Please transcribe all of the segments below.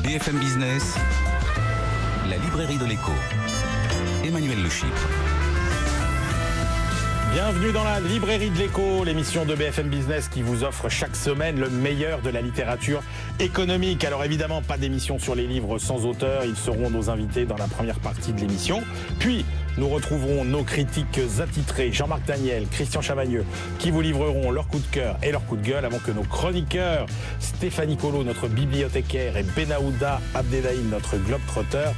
BFM Business, la librairie de l'écho. Emmanuel Le Chypre. Bienvenue dans la librairie de l'écho, l'émission de BFM Business qui vous offre chaque semaine le meilleur de la littérature économique. Alors évidemment, pas d'émission sur les livres sans auteur, ils seront nos invités dans la première partie de l'émission. Puis, nous retrouverons nos critiques attitrés, Jean-Marc Daniel, Christian Chavagneux, qui vous livreront leur coup de cœur et leur coup de gueule avant que nos chroniqueurs, Stéphanie Colo, notre bibliothécaire, et Benaouda Abdedaïm, notre globe-trotteur,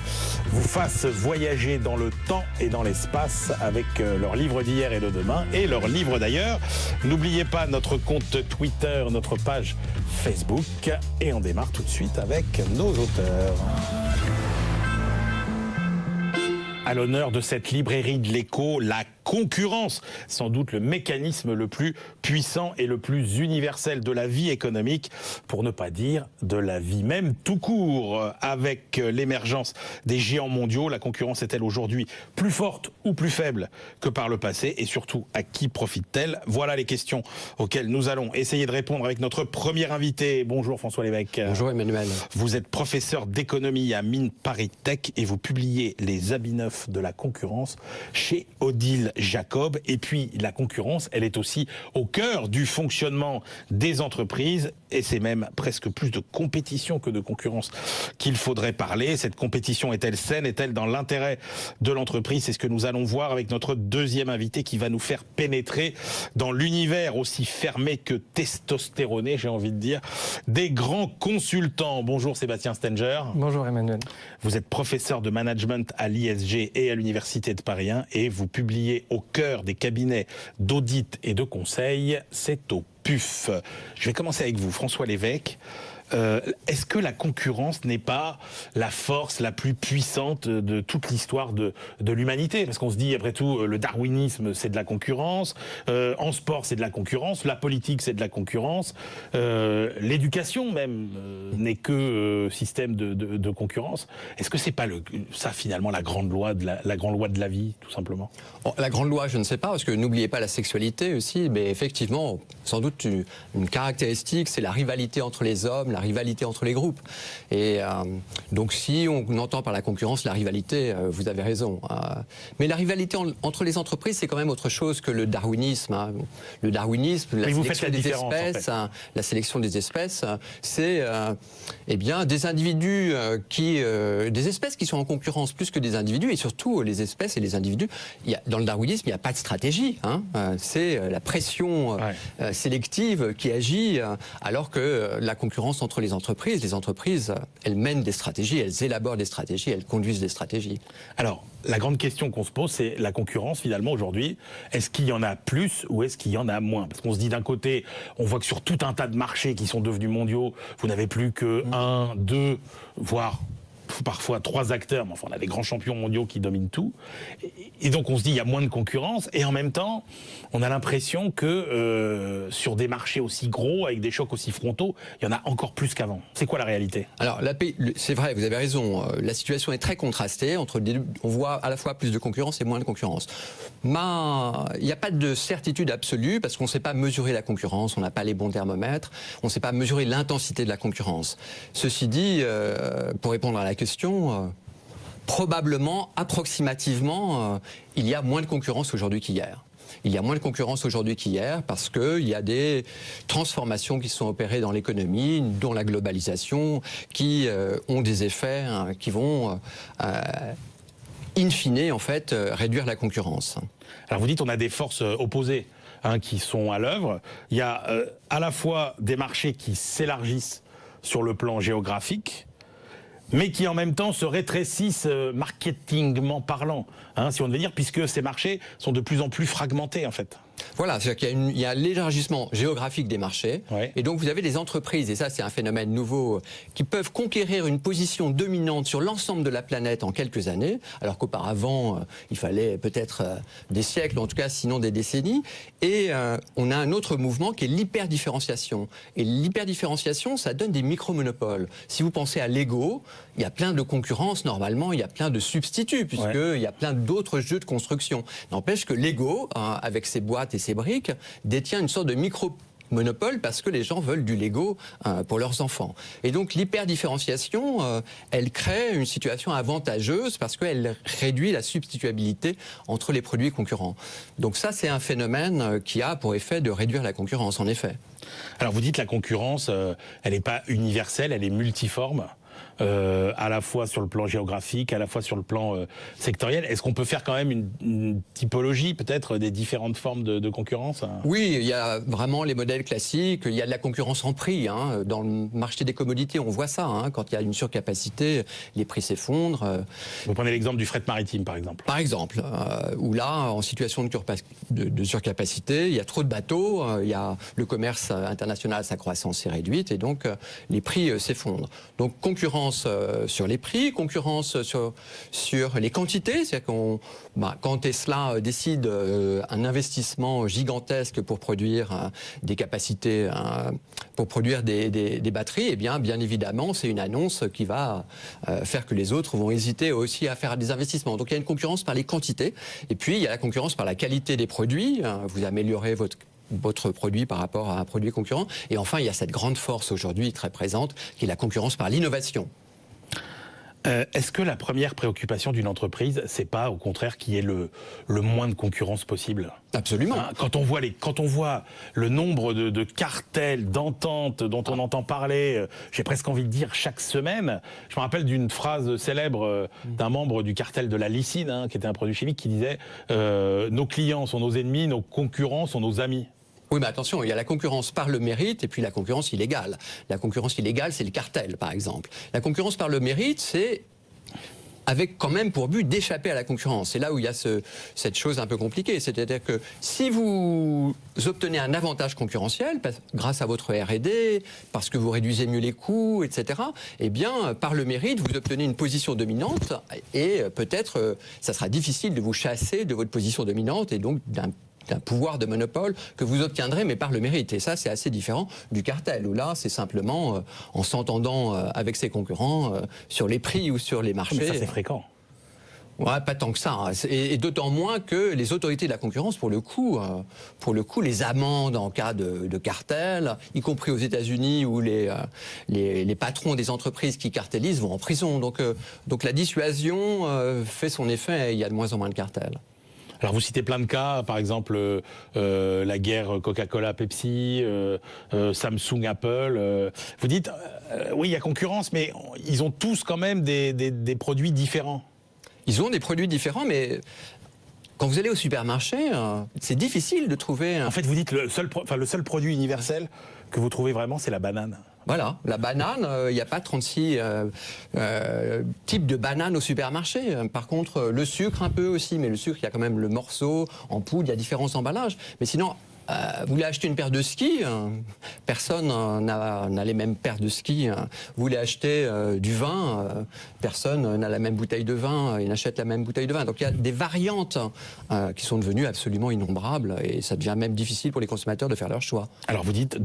vous fassent voyager dans le temps et dans l'espace avec leurs livres d'hier et de demain et leurs livres d'ailleurs. N'oubliez pas notre compte Twitter, notre page Facebook et on démarre tout de suite avec nos auteurs. À l'honneur de cette librairie de l'écho, la concurrence, sans doute le mécanisme le plus puissant et le plus universel de la vie économique, pour ne pas dire de la vie même tout court. Avec l'émergence des géants mondiaux, la concurrence est-elle aujourd'hui plus forte ou plus faible que par le passé? Et surtout, à qui profite-t-elle? Voilà les questions auxquelles nous allons essayer de répondre avec notre premier invité. Bonjour François Lévesque. Bonjour Emmanuel. Vous êtes professeur d'économie à Mines Paris Tech et vous publiez Les habits neufs de la concurrence chez Odile Jacob. Et puis la concurrence, elle est aussi au cœur du fonctionnement des entreprises et c'est même presque plus de compétition que de concurrence qu'il faudrait parler. Cette compétition est-elle saine? Est-elle dans l'intérêt de l'entreprise? C'est ce que nous allons voir avec notre deuxième invité qui va nous faire pénétrer dans l'univers aussi fermé que testostéroné, j'ai envie de dire, des grands consultants. Bonjour Sébastien Stenger. Bonjour Emmanuel. Vous êtes professeur de management à l'ISG et à l'Université de Paris 1 et vous publiez au cœur des cabinets d'audit et de conseil, c'est au PUF. Je vais commencer avec vous, François Lévesque. Est-ce que la concurrence n'est pas la force la plus puissante de toute l'histoire de l'humanité? Parce qu'on se dit, après tout, le darwinisme, c'est de la concurrence, en sport, c'est de la concurrence, la politique, c'est de la concurrence, l'éducation même n'est que système de concurrence. Est-ce que c'est pas ça, finalement, la grande loi de la vie, tout simplement? La grande loi, je ne sais pas, parce que n'oubliez pas la sexualité aussi, mais effectivement, sans doute une caractéristique, c'est la rivalité entre les hommes, la rivalité entre les groupes. Et donc si on entend par la concurrence la rivalité, vous avez raison. Mais la rivalité entre les entreprises, c'est quand même autre chose que le darwinisme. Le darwinisme, la sélection des espèces, la sélection des espèces, c'est eh bien des individus des espèces qui sont en concurrence plus que des individus, et surtout les espèces et les individus. Dans le darwinisme, il n'y a pas de stratégie. C'est la pression sélective qui agit, alors que la concurrence entre les entreprises, elles mènent des stratégies, elles élaborent des stratégies, elles conduisent des stratégies. Alors, la grande question qu'on se pose, c'est la concurrence, finalement, aujourd'hui. Est-ce qu'il y en a plus ou est-ce qu'il y en a moins? Parce qu'on se dit, d'un côté, on voit que sur tout un tas de marchés qui sont devenus mondiaux, vous n'avez plus que 1, 2, voire parfois 3 acteurs, mais enfin on a des grands champions mondiaux qui dominent tout, et donc on se dit il y a moins de concurrence, et en même temps on a l'impression que sur des marchés aussi gros, avec des chocs aussi frontaux, il y en a encore plus qu'avant. C'est quoi la réalité? Alors c'est vrai, vous avez raison, la situation est très contrastée, on voit à la fois plus de concurrence et moins de concurrence. Mais il n'y a pas de certitude absolue, parce qu'on ne sait pas mesurer la concurrence, on n'a pas les bons thermomètres, on ne sait pas mesurer l'intensité de la concurrence. Ceci dit, pour répondre à la question, probablement, approximativement, il y a moins de concurrence aujourd'hui qu'hier. Il y a moins de concurrence aujourd'hui qu'hier parce qu'il y a des transformations qui sont opérées dans l'économie, dont la globalisation, qui ont des effets qui vont, in fine, en fait, réduire la concurrence. Alors vous dites on a des forces opposées qui sont à l'œuvre. Il y a à la fois des marchés qui s'élargissent sur le plan géographique, mais qui en même temps se rétrécissent marketingment parlant, si on devait dire, puisque ces marchés sont de plus en plus fragmentés en fait. Voilà, c'est-à-dire qu'il y a l'élargissement géographique des marchés, et donc vous avez des entreprises, et ça c'est un phénomène nouveau, qui peuvent conquérir une position dominante sur l'ensemble de la planète en quelques années, alors qu'auparavant il fallait peut-être des siècles, en tout cas sinon des décennies, et on a un autre mouvement qui est l'hyperdifférenciation. Et l'hyperdifférenciation, ça donne des micro-monopoles. Si vous pensez à Lego, il y a plein de concurrence normalement, il y a plein de substituts, puisqu'il y a plein d'autres jeux de construction. N'empêche que Lego, avec ses boîtes et ses briques, détient une sorte de monopole parce que les gens veulent du Lego pour leurs enfants. Et donc l'hyperdifférenciation, elle crée une situation avantageuse parce qu'elle réduit la substituabilité entre les produits concurrents. Donc ça, c'est un phénomène qui a pour effet de réduire la concurrence, en effet. Alors vous dites la concurrence, elle n'est pas universelle, elle est multiforme. À la fois sur le plan géographique, à la fois sur le plan sectoriel. Est-ce qu'on peut faire quand même une typologie peut-être des différentes formes de concurrence? Oui, il y a vraiment les modèles classiques, il y a de la concurrence en prix. Dans le marché des commodités, on voit ça. Quand il y a une surcapacité, les prix s'effondrent. Vous prenez l'exemple du fret maritime, par exemple. Par exemple, où là, en situation de surcapacité, il y a trop de bateaux, le commerce international, sa croissance est réduite, et donc les prix s'effondrent. Donc concurrence sur les prix, concurrence sur les quantités, c'est-à-dire quand Tesla décide un investissement gigantesque pour produire des capacités, pour produire des batteries, eh bien évidemment, c'est une annonce qui va faire que les autres vont hésiter aussi à faire des investissements. Donc il y a une concurrence par les quantités, et puis il y a la concurrence par la qualité des produits. Vous améliorez votre produit par rapport à un produit concurrent. Et enfin, il y a cette grande force aujourd'hui très présente, qui est la concurrence par l'innovation. Est-ce que la première préoccupation d'une entreprise, c'est pas au contraire qu'il y ait le moins de concurrence possible? Absolument. Quand on voit le nombre de cartels, d'ententes dont on entend parler, j'ai presque envie de dire chaque semaine. Je me rappelle d'une phrase célèbre d'un membre du cartel de la lysine, qui était un produit chimique, qui disait nos clients sont nos ennemis, nos concurrents sont nos amis. Oui, mais attention, il y a la concurrence par le mérite et puis la concurrence illégale. La concurrence illégale, c'est le cartel, par exemple. La concurrence par le mérite, c'est avec quand même pour but d'échapper à la concurrence. C'est là où il y a cette chose un peu compliquée. C'est-à-dire que si vous obtenez un avantage concurrentiel, grâce à votre R&D, parce que vous réduisez mieux les coûts, etc., eh bien, par le mérite, vous obtenez une position dominante et peut-être, ça sera difficile de vous chasser de votre position dominante et donc d'un pouvoir de monopole que vous obtiendrez, mais par le mérite. Et ça, c'est assez différent du cartel, où là, c'est simplement en s'entendant avec ses concurrents sur les prix ou sur les marchés. Mais ça, c'est fréquent. Ouais, pas tant que ça. Et d'autant moins que les autorités de la concurrence, pour le coup, les amendes en cas de cartel, y compris aux États-Unis où les patrons des entreprises qui cartellisent vont en prison. Donc la dissuasion fait son effet et il y a de moins en moins de cartels. Alors vous citez plein de cas, par exemple la guerre Coca-Cola-Pepsi, Samsung-Apple. Vous dites, oui, il y a concurrence, mais ils ont tous quand même des produits différents. Ils ont des produits différents, mais quand vous allez au supermarché, c'est difficile de trouver... En fait, vous dites le seul produit universel que vous trouvez vraiment, c'est la banane. Voilà, la banane, il n'y a pas 36 types de bananes au supermarché. Par contre, le sucre un peu aussi, mais le sucre, il y a quand même le morceau en poudre, il y a différents emballages. Mais sinon, vous voulez acheter une paire de skis, personne n'a les mêmes paires de skis. Vous voulez acheter du vin, personne n'a la même bouteille de vin et n'achète la même bouteille de vin. Donc il y a des variantes qui sont devenues absolument innombrables et ça devient même difficile pour les consommateurs de faire leur choix. Alors vous dites,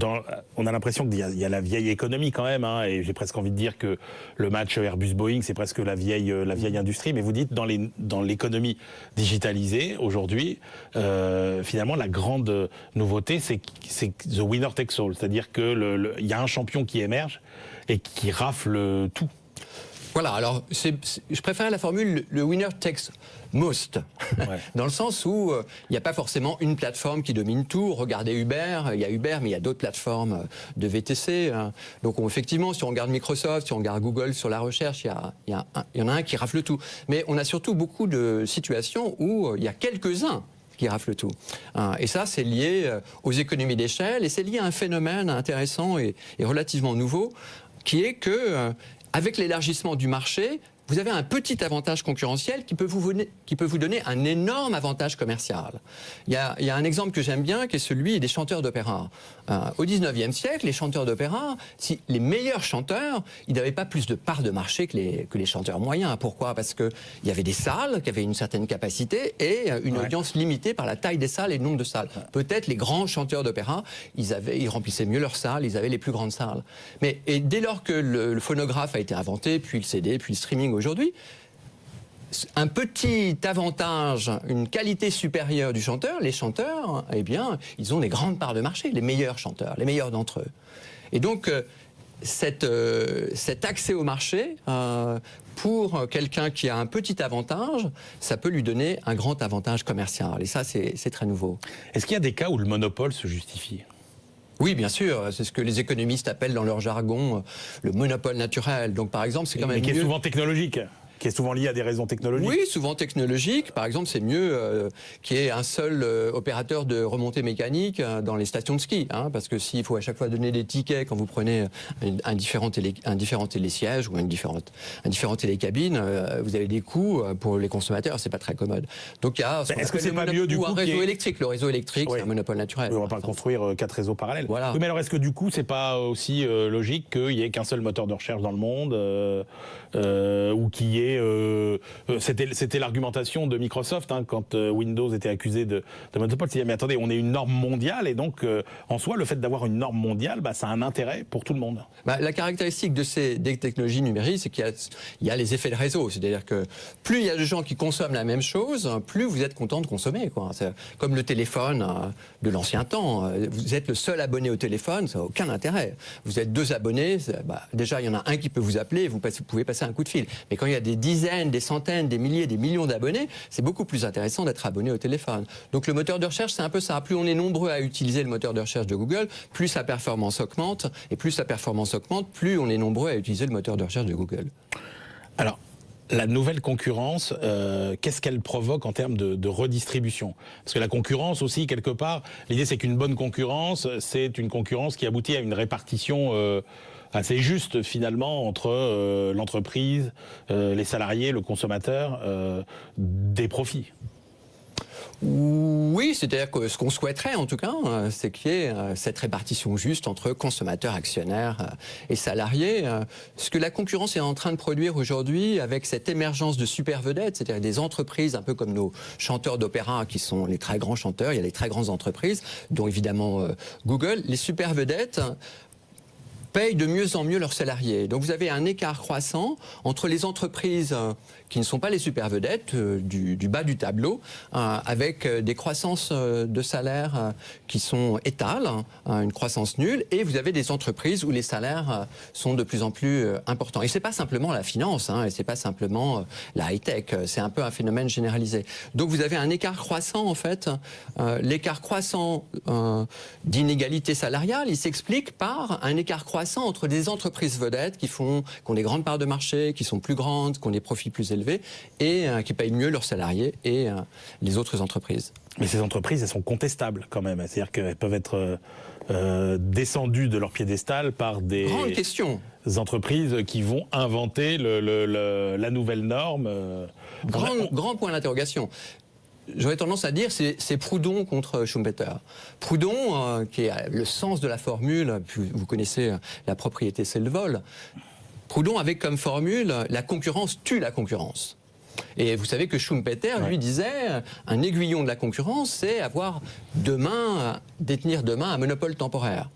on a l'impression qu'il y a la vieille économie quand même, et j'ai presque envie de dire que le match Airbus-Boeing, c'est presque la vieille industrie, mais vous dites dans l'économie digitalisée aujourd'hui, finalement la grande nouveauté, c'est the winner takes all, c'est-à-dire que il y a un champion qui émerge et qui rafle tout. Voilà, alors je préfère la formule le winner takes most, ouais. Dans le sens où il n'y a pas forcément une plateforme qui domine tout. Regardez Uber, il y a Uber, mais il y a d'autres plateformes de VTC. Donc effectivement, si on regarde Microsoft, si on regarde Google sur la recherche, il y en a un qui rafle tout. Mais on a surtout beaucoup de situations où il y a quelques-uns qui raflent tout. Et ça, c'est lié aux économies d'échelle et c'est lié à un phénomène intéressant et relativement nouveau, qui est que avec l'élargissement du marché, vous avez un petit avantage concurrentiel qui peut vous donner un énorme avantage commercial. Il y a un exemple que j'aime bien, qui est celui des chanteurs d'opéra. Au 19e siècle, les chanteurs d'opéra, si les meilleurs chanteurs, ils n'avaient pas plus de part de marché que les chanteurs moyens. Pourquoi? Parce qu'il y avait des salles qui avaient une certaine capacité et une audience limitée par la taille des salles et le nombre de salles. Peut-être les grands chanteurs d'opéra, ils remplissaient mieux leurs salles, ils avaient les plus grandes salles. Et dès lors que le phonographe a été inventé, puis le CD, puis le streaming aujourd'hui, un petit avantage, une qualité supérieure du chanteur, les chanteurs, eh bien, ils ont des grandes parts de marché, les meilleurs chanteurs, les meilleurs d'entre eux. Et donc, cet accès au marché, pour quelqu'un qui a un petit avantage, ça peut lui donner un grand avantage commercial. Et ça, c'est très nouveau. Est-ce qu'il y a des cas où le monopole se justifie ? Oui, bien sûr. C'est ce que les économistes appellent dans leur jargon le monopole naturel. Donc, par exemple, c'est quand même mais qui est mieux... souvent technologique, qui est souvent lié à des raisons technologiques. Oui, souvent technologique. Par exemple, c'est mieux qu'il y ait un seul opérateur de remontée mécanique dans les stations de ski. Hein, parce que s'il faut à chaque fois donner des tickets quand vous prenez un différent télésiège ou un différent télécabine, vous avez des coûts pour les consommateurs. C'est pas très commode. Donc il y a est-ce que c'est pas mieux du coup un réseau électrique. Le réseau électrique, oui. C'est un monopole naturel. Oui, on va pas construire 4 réseaux parallèles. Voilà. Oui, mais alors est-ce que du coup c'est pas aussi logique qu'il y ait qu'un seul moteur de recherche dans le monde ou qu'il y ait c'était l'argumentation de Microsoft hein, quand Windows était accusé de monopole. C'est mais attendez, on est une norme mondiale et donc en soi le fait d'avoir une norme mondiale, ça a un intérêt pour tout le monde. La caractéristique des technologies numériques, c'est qu'il y a les effets de réseau. C'est-à-dire que plus il y a de gens qui consomment la même chose, plus vous êtes content de consommer, quoi. C'est comme le téléphone de l'ancien temps. Vous êtes le seul abonné au téléphone, ça n'a aucun intérêt. Vous êtes 2 abonnés, déjà il y en a un qui peut vous appeler et vous pouvez passer un coup de fil. Mais quand il y a des dizaines, des centaines, des milliers, des millions d'abonnés, c'est beaucoup plus intéressant d'être abonné au téléphone. Donc le moteur de recherche, c'est un peu ça. Plus on est nombreux à utiliser le moteur de recherche de Google, plus sa performance augmente. Et plus sa performance augmente, plus on est nombreux à utiliser le moteur de recherche de Google. Alors, la nouvelle concurrence, qu'est-ce qu'elle provoque en termes de redistribution ? Parce que la concurrence aussi, quelque part, l'idée c'est qu'une bonne concurrence, c'est une concurrence qui aboutit à une répartition assez juste finalement entre l'entreprise, les salariés, le consommateur, des profits. Oui, c'est-à-dire que ce qu'on souhaiterait en tout cas, c'est qu'il y ait cette répartition juste entre consommateurs, actionnaires et salariés. Ce que la concurrence est en train de produire aujourd'hui avec cette émergence de super vedettes, c'est-à-dire des entreprises un peu comme nos chanteurs d'opéra qui sont les très grands chanteurs, il y a les très grandes entreprises, dont évidemment Google, les super vedettes payent de mieux en mieux leurs salariés. Donc vous avez un écart croissant entre les entreprises qui ne sont pas les super vedettes du bas du tableau, avec des croissances de salaires qui sont étales, une croissance nulle, et vous avez des entreprises où les salaires sont de plus en plus importants. Et c'est pas simplement la finance, et c'est pas simplement la high-tech, c'est un peu un phénomène généralisé. Donc vous avez un écart croissant en fait, l'écart croissant d'inégalité salariale, il s'explique par un écart croissant entre des entreprises vedettes qui ont des grandes parts de marché, qui sont plus grandes, qui ont des profits plus élevés et qui payent mieux leurs salariés et les autres entreprises. Mais ces entreprises, elles sont contestables quand même. C'est-à-dire qu'elles peuvent être descendues de leur piédestal par des entreprises qui vont inventer la nouvelle norme. Grand point d'interrogation. J'aurais tendance à dire c'est Proudhon contre Schumpeter. Proudhon, qui est le sens de la formule, vous connaissez la propriété c'est le vol. Proudhon avait comme formule la concurrence tue la concurrence. Et vous savez que Schumpeter, lui, disait un aiguillon de la concurrence, c'est détenir demain un monopole temporaire.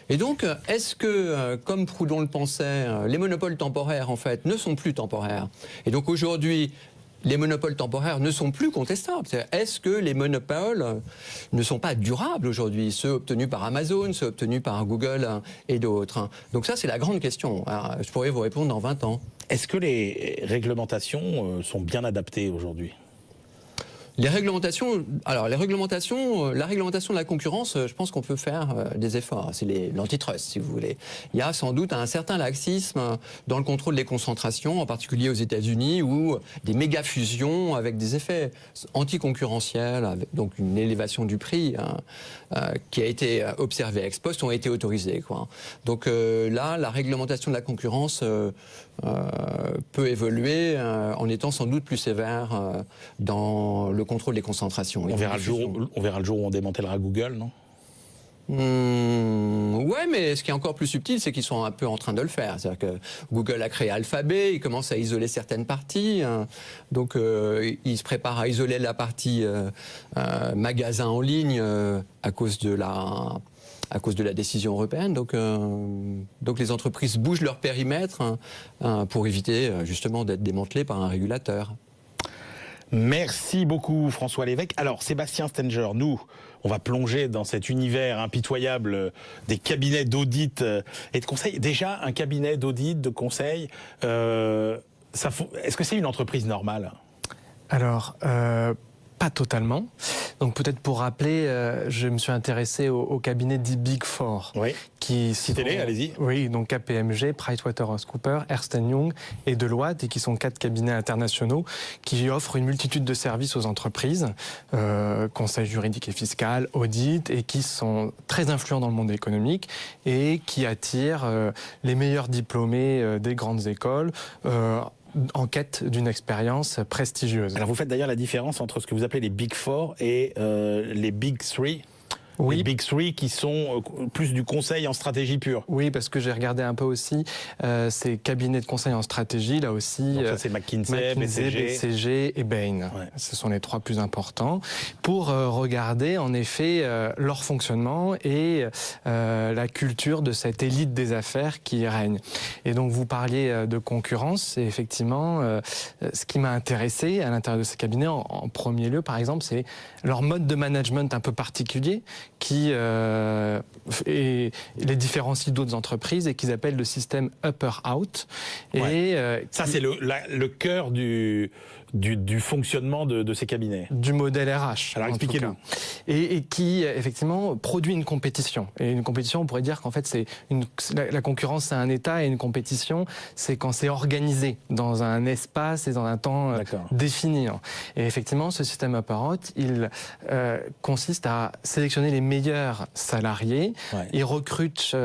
Et donc, est-ce que, comme Proudhon le pensait, les monopoles temporaires, en fait, ne sont plus temporaires? Et donc aujourd'hui, les monopoles temporaires ne sont plus contestables. Est-ce que les monopoles ne sont pas durables aujourd'hui, ceux obtenus par Amazon, ceux obtenus par Google et d'autres? Donc ça, c'est la grande question. Alors, je pourrais vous répondre dans 20 ans. Est-ce que les réglementations sont bien adaptées aujourd'hui ? La réglementation de la concurrence, je pense qu'on peut faire des efforts. C'est l'antitrust, si vous voulez. Il y a sans doute un certain laxisme dans le contrôle des concentrations, en particulier aux États-Unis, où des méga-fusions avec des effets anticoncurrentiels, avec donc une élévation du prix qui a été observée ex post, ont été autorisées, quoi. Donc là, la réglementation de la concurrence peut évoluer en étant sans doute plus sévère dans le contrôle des concentrations. On verra le jour où on démantèlera Google, non ? Ouais, mais ce qui est encore plus subtil, c'est qu'ils sont un peu en train de le faire. C'est-à-dire que Google a créé Alphabet, ils commencent à isoler certaines parties. Donc, ils se préparent à isoler la partie magasin en ligne à cause de la décision européenne. Donc les entreprises bougent leur périmètre pour éviter justement d'être démantelées par un régulateur. Merci beaucoup François Lévesque. Alors Sébastien Stenger, nous, on va plonger dans cet univers impitoyable des cabinets d'audit et de conseil. Déjà, un cabinet d'audit, de conseil, est-ce que c'est une entreprise normale ? Alors, pas totalement. Donc peut-être pour rappeler, je me suis intéressé au cabinet dit Big Four. Oui. Citez-les, allez-y. Oui, donc KPMG, PricewaterhouseCoopers, Ernst & Young et Deloitte, et qui sont 4 cabinets internationaux qui offrent une multitude de services aux entreprises, conseil juridique et fiscal, audit, et qui sont très influents dans le monde économique et qui attirent les meilleurs diplômés des grandes écoles, en quête d'une expérience prestigieuse. Alors vous faites d'ailleurs la différence entre ce que vous appelez les Big Four et les Big Three. Oui. Les Big Three qui sont plus du conseil en stratégie pure. Oui, parce que j'ai regardé un peu aussi ces cabinets de conseil en stratégie, là aussi. Donc ça c'est McKinsey, BCG et Bain. Ouais. Ce sont les 3 plus importants. Pour regarder en effet leur fonctionnement et la culture de cette élite des affaires qui règne. Et donc vous parliez de concurrence, et effectivement ce qui m'a intéressé à l'intérieur de ces cabinets en premier lieu par exemple, c'est leur mode de management un peu particulier qui les différencie d'autres entreprises et qu'ils appellent le système upper-out. Et ça, c'est le cœur du fonctionnement de ces cabinets. Du modèle RH. Alors expliquez-nous. Et qui, effectivement, produit une compétition. Et une compétition, on pourrait dire qu'en fait, la concurrence, c'est un état, et une compétition, c'est quand c'est organisé dans un espace et dans un temps défini. Et effectivement, ce système upper-out, il consiste à sélectionner les meilleurs salariés. Ouais. Il recrute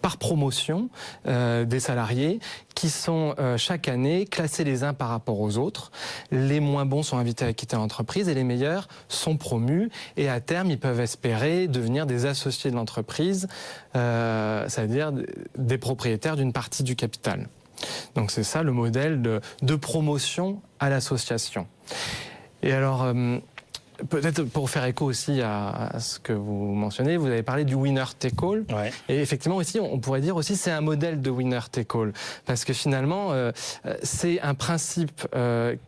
par promotion des salariés qui sont chaque année classés les uns par rapport aux autres. Les moins bons sont invités à quitter l'entreprise et les meilleurs sont promus, et à terme ils peuvent espérer devenir des associés de l'entreprise, c'est-à-dire des propriétaires d'une partie du capital. Donc c'est ça le modèle de promotion à l'association. Et alors peut-être pour faire écho aussi à ce que vous mentionnez, vous avez parlé du winner take all. Ouais. Et effectivement aussi, on pourrait dire aussi c'est un modèle de winner take all. Parce que finalement, c'est un principe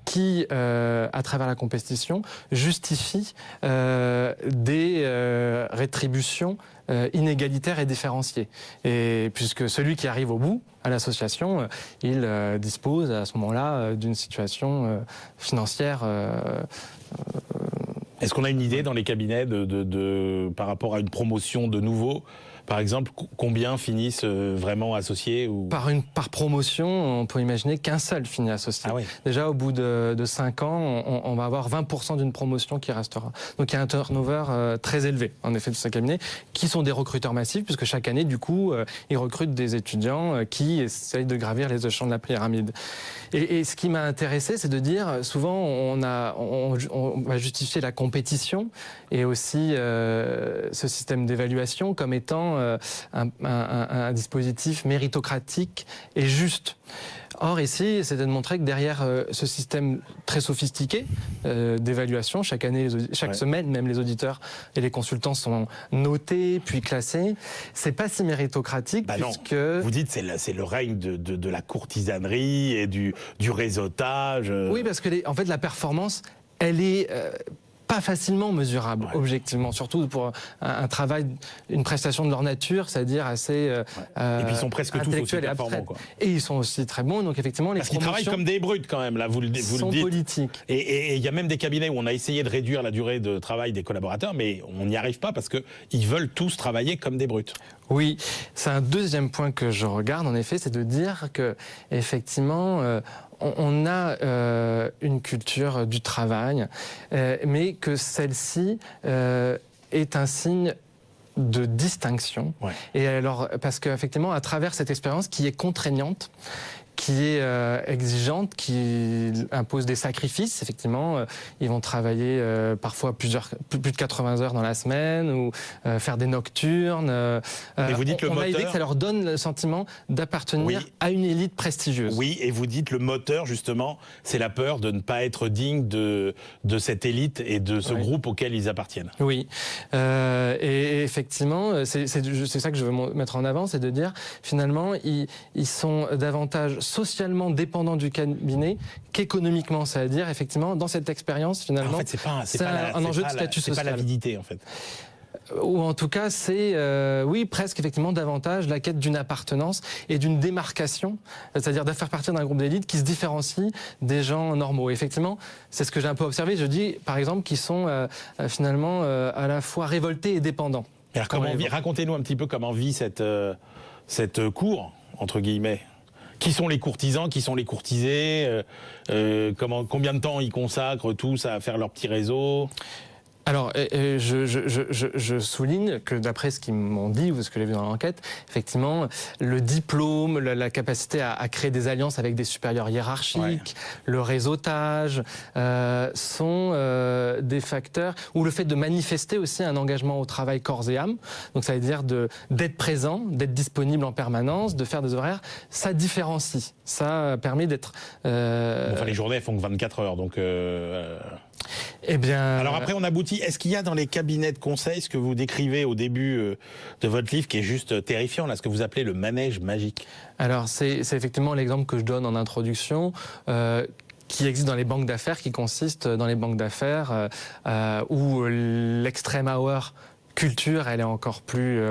qui, à travers la compétition, justifie des rétributions inégalitaires et différenciées. Et puisque celui qui arrive au bout à l'association, il dispose à ce moment-là d'une situation financière Est-ce qu'on a une idée dans les cabinets par rapport à une promotion de nouveaux ? Par exemple, combien finissent vraiment associés ou... Par promotion, on peut imaginer qu'un seul finit associé. Ah oui. Déjà, au bout de 5 ans, on va avoir 20% d'une promotion qui restera. Donc il y a un turnover très élevé, en effet, de ces cabinets, qui sont des recruteurs massifs, puisque chaque année, du coup, ils recrutent des étudiants qui essayent de gravir les échelons de la pyramide. Et ce qui m'a intéressé, c'est de dire, souvent, on va justifier la compétition et aussi ce système d'évaluation comme étant un dispositif méritocratique et juste. Or ici, c'était de montrer que derrière ce système très sophistiqué d'évaluation, chaque année, chaque semaine, même les auditeurs et les consultants sont notés puis classés. C'est pas si méritocratique puisque non. Vous dites c'est le règne de la courtisanerie et du réseautage. Oui, parce que en fait la performance, elle est pas facilement mesurable, objectivement, surtout pour un travail, une prestation de leur nature, c'est-à-dire assez et puis ils sont presque tous aussi performants, quoi. Et ils sont aussi très bons, donc effectivement les parce qu'ils travaillent comme des brutes quand même, là, vous le dites. Sont politiques. Et il y a même des cabinets où on a essayé de réduire la durée de travail des collaborateurs, mais on n'y arrive pas parce qu'ils veulent tous travailler comme des brutes. Oui, c'est un deuxième point que je regarde, en effet, c'est de dire que, effectivement, on a une culture du travail, mais que celle-ci est un signe de distinction. Ouais. Et alors, parce qu'effectivement, à travers cette expérience qui est contraignante, qui est exigeante, qui impose des sacrifices. Effectivement, ils vont travailler parfois plus de 80 heures dans la semaine ou faire des nocturnes. Mais vous dites on a l'idée que ça leur donne le sentiment d'appartenir à une élite prestigieuse. Oui, et vous dites le moteur, justement, c'est la peur de ne pas être digne de cette élite et de ce groupe auquel ils appartiennent. Oui, et effectivement, c'est ça que je veux mettre en avant, c'est de dire, finalement, ils sont davantage socialement dépendant du cabinet qu'économiquement. C'est-à-dire, effectivement, dans cette expérience, finalement, En fait, c'est pas un enjeu de statut c'est social. pas l'avidité, en fait. Ou en tout cas, c'est, oui, presque effectivement davantage la quête d'une appartenance et d'une démarcation, c'est-à-dire de faire partie d'un groupe d'élite qui se différencie des gens normaux. Et effectivement, c'est ce que j'ai un peu observé. Je dis, par exemple, qu'ils sont finalement à la fois révoltés et dépendants. Alors, racontez-nous un petit peu comment vit cette cour, entre guillemets. Qui sont les courtisans, qui sont les courtisés, combien de temps ils consacrent tous à faire leur petit réseau? Alors, je souligne que d'après ce qu'ils m'ont dit ou ce que j'ai vu dans l'enquête, effectivement, le diplôme, la capacité à créer des alliances avec des supérieurs hiérarchiques, le réseautage, sont des facteurs, ou le fait de manifester aussi un engagement au travail corps et âme, donc ça veut dire d'être présent, d'être disponible en permanence, de faire des horaires, ça différencie, ça permet d'être... Enfin, les journées elles font que 24 heures, donc... Eh bien... Alors après, on aboutit. Est-ce qu'il y a dans les cabinets de conseil ce que vous décrivez au début de votre livre, qui est juste terrifiant, là, ce que vous appelez le manège magique? Alors, c'est effectivement l'exemple que je donne en introduction. Qui existe dans les banques d'affaires, qui consiste dans les banques d'affaires où l'extreme hour culture, elle est encore plus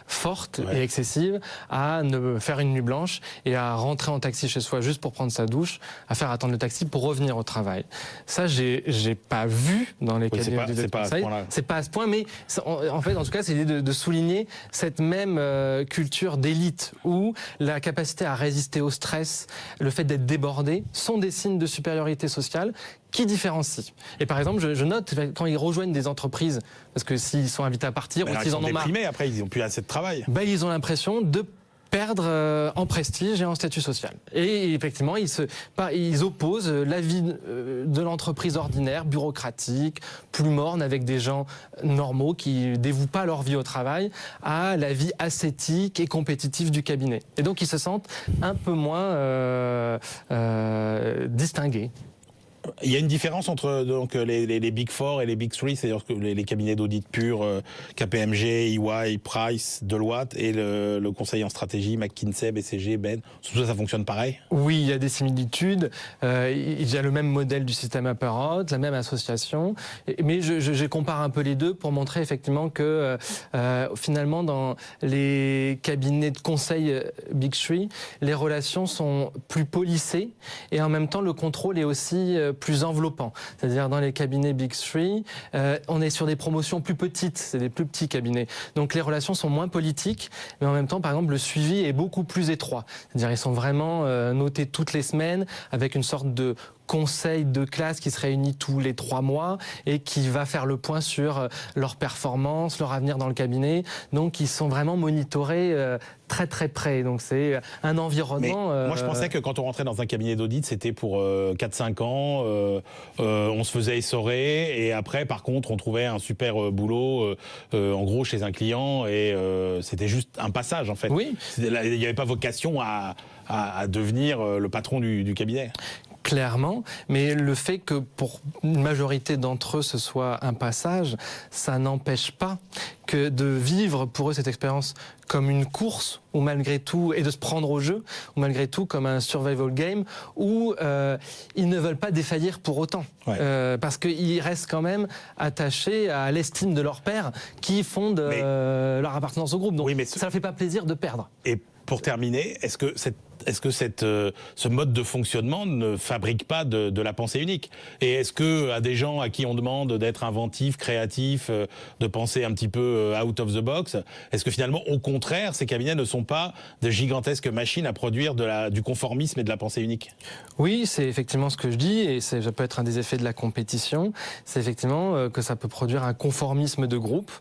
forte et excessive, à ne faire une nuit blanche et à rentrer en taxi chez soi juste pour prendre sa douche, à faire attendre le taxi pour revenir au travail. Ça, j'ai pas vu dans les cabinets de conseil. C'est pas à ce point, mais en fait, en tout cas, c'est l'idée de souligner cette même culture d'élite où la capacité à résister au stress, le fait d'être débordé, sont des signes de supériorité sociale qui différencient. Et par exemple, je note quand ils rejoignent des entreprises, parce que s'ils sont invités à partir ou s'ils en ont marre, après ils n'ont plus assez de travail. Ils ont l'impression de perdre en prestige et en statut social. Et effectivement, ils opposent la vie de l'entreprise ordinaire, bureaucratique, plus morne, avec des gens normaux qui dévouent pas leur vie au travail, à la vie ascétique et compétitive du cabinet. Et donc, ils se sentent un peu moins distingués. Il y a une différence entre donc, les Big Four et les Big Three, c'est-à-dire que les cabinets d'audit purs, KPMG, EY, Price, Deloitte, et le conseil en stratégie, McKinsey, BCG, Ben, tout ça, ça fonctionne pareil? Oui, il y a des similitudes. Il y a le même modèle du système Upper, la même association. Mais je compare un peu les deux pour montrer effectivement que finalement, dans les cabinets de conseil Big Three, les relations sont plus polissées et en même temps, le contrôle est aussi plus enveloppant. C'est-à-dire dans les cabinets Big Three, on est sur des promotions plus petites, c'est des plus petits cabinets. Donc les relations sont moins politiques, mais en même temps, par exemple, le suivi est beaucoup plus étroit. C'est-à-dire ils sont vraiment notés toutes les semaines avec une sorte de conseil de classe qui se réunit tous les 3 mois et qui va faire le point sur leur performance, leur avenir dans le cabinet. Donc ils sont vraiment monitorés très très près. Donc c'est un environnement... Mais moi je pensais que quand on rentrait dans un cabinet d'audit, c'était pour 4-5 ans, on se faisait essorer et après par contre on trouvait un super boulot en gros chez un client et c'était juste un passage en fait. Oui. Il n'y avait pas vocation à devenir le patron du cabinet. Clairement, mais le fait que pour une majorité d'entre eux ce soit un passage, ça n'empêche pas que de vivre pour eux cette expérience comme une course, ou malgré tout, et de se prendre au jeu, ou malgré tout comme un survival game, où ils ne veulent pas défaillir pour autant. Parce qu'ils restent quand même attachés à l'estime de leur père qui fonde leur appartenance au groupe. Donc ça ne leur fait pas plaisir de perdre. Et pour terminer, est-ce que ce mode de fonctionnement ne fabrique pas de la pensée unique? Et est-ce que à des gens à qui on demande d'être inventifs, créatifs, de penser un petit peu out of the box, est-ce que finalement, au contraire, ces cabinets ne sont pas de gigantesques machines à produire du conformisme et de la pensée unique? Oui, c'est effectivement ce que je dis, et ça peut être un des effets de la compétition. C'est effectivement que ça peut produire un conformisme de groupe.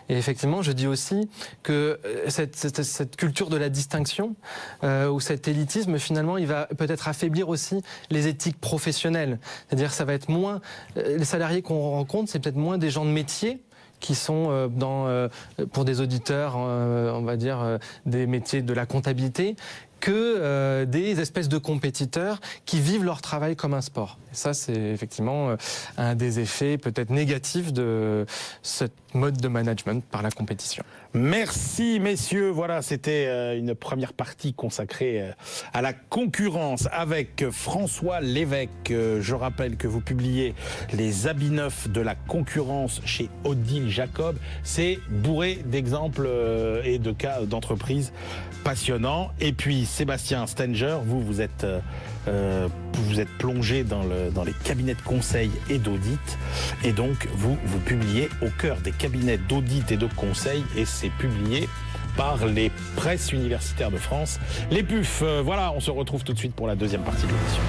Et effectivement, je dis aussi que cette culture de la distinction, ou cette élitisme, finalement, il va peut-être affaiblir aussi les éthiques professionnelles. C'est-à-dire ça va être moins... les salariés qu'on rencontre, c'est peut-être moins des gens de métier qui sont pour des auditeurs, on va dire, des métiers de la comptabilité, que des espèces de compétiteurs qui vivent leur travail comme un sport. Et ça, c'est effectivement un des effets peut-être négatifs de ce mode de management par la compétition. Merci messieurs, voilà c'était une première partie consacrée à la concurrence avec François Lévesque. Je rappelle que vous publiez Les habits neufs de la concurrence chez Odile Jacob. C'est bourré d'exemples et de cas d'entreprises passionnants. Et puis Sébastien Stenger, vous êtes plongé dans les cabinets de conseil et d'audit, et donc vous publiez au cœur des cabinets d'audit et de conseil, et c'est publié par les presses universitaires de France, les PUF. Voilà, on se retrouve tout de suite pour la deuxième partie de l'émission.